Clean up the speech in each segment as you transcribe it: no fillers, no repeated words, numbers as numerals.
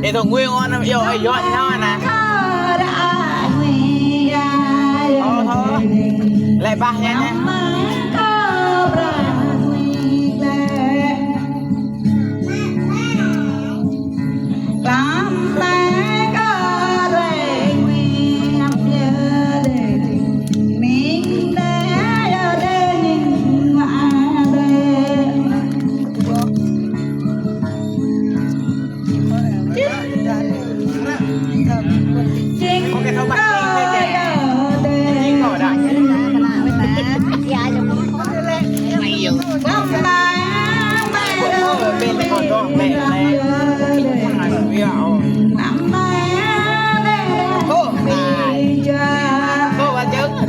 Ê thôi nguyên ngon lắm, yêu ai dọn nó nè. Thôi lại ba nha nha.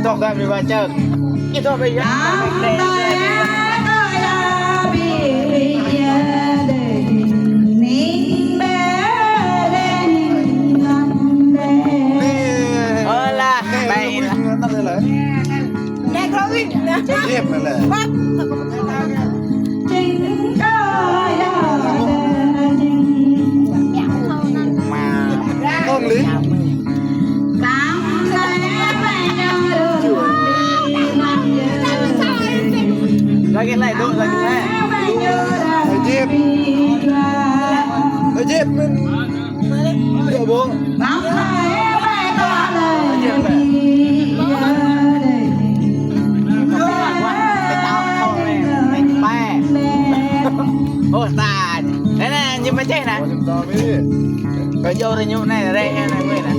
Tôi ra bị vào chơi, cái tôi bây giờ Tiếp này là con lý ra cái này đôi ra cái này Thầy Diệp Thầy bố ô ta thế này nhưng mà chết nè cái vô thì như này là đây này mới nè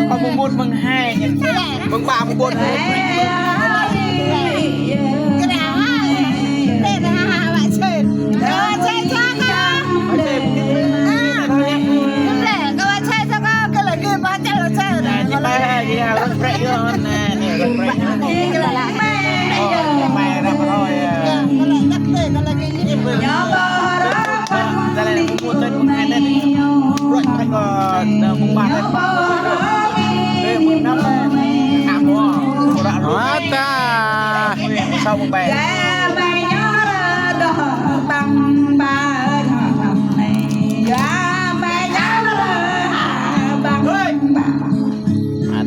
con một mừng hai mừng ba mừng bốn cái nào đây là bạn chơi chơi cho con để các bạn chơi cho con cái là game bán chơi là chơi này chỉ bay gì à con break luôn nè con break cái là mày ra rồi cái là cắt đây cái là cái gì vậy đây là một tên mừng hai đây rồi anh còn mùng ba đây mùng năm làm luôn đó ta sau một bài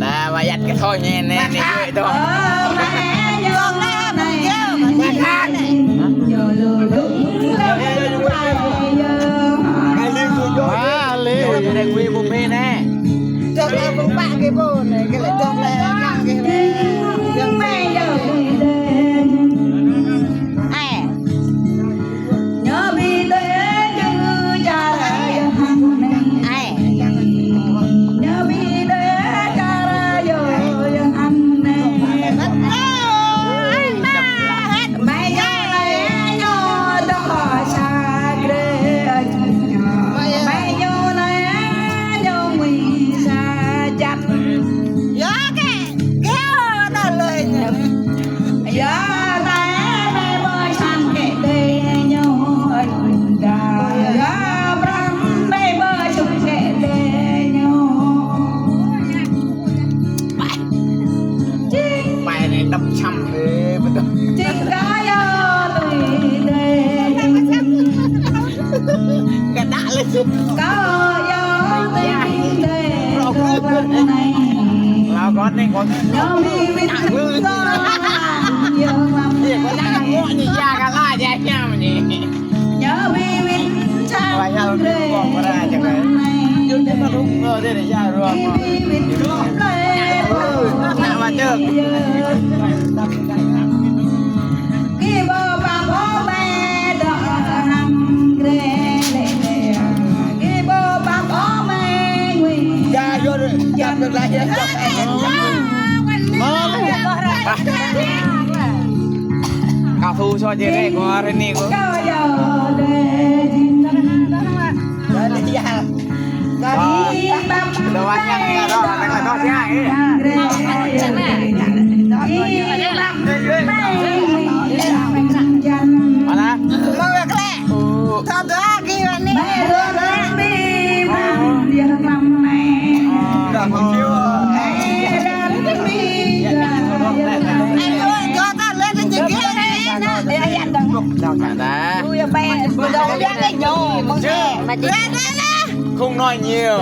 ta và dắt cái thôi nha nè nè thôi đây quy một bên nè cho em một bạn cái bộ này cái lại cho lại làm cái này đừng mày giờ ai nhớ bi tới chứ cha ai nhớ bi tới cha ra rồi anh này mày nhớ này nhớ đó xa kề mày nhớ này nhớ mình xa chặt con này con Gì có đang ngộ nhỉ ya cả la ya nhau mà nhỉ. Vậy nhau còn có ra chẳng đấy. Nhưng thế mà đúng rồi đây là ya rồi mà. Nào mà chưa. Ya vô rồi, ya được lại vậy. Cao thu cho chị này có thế này có. Đồ ăn nhanh nghe đó, là nó sẽ hay. Mana? Mau ya kle. Satu lagi ini. Udah mau kêu. Không nói nhiều.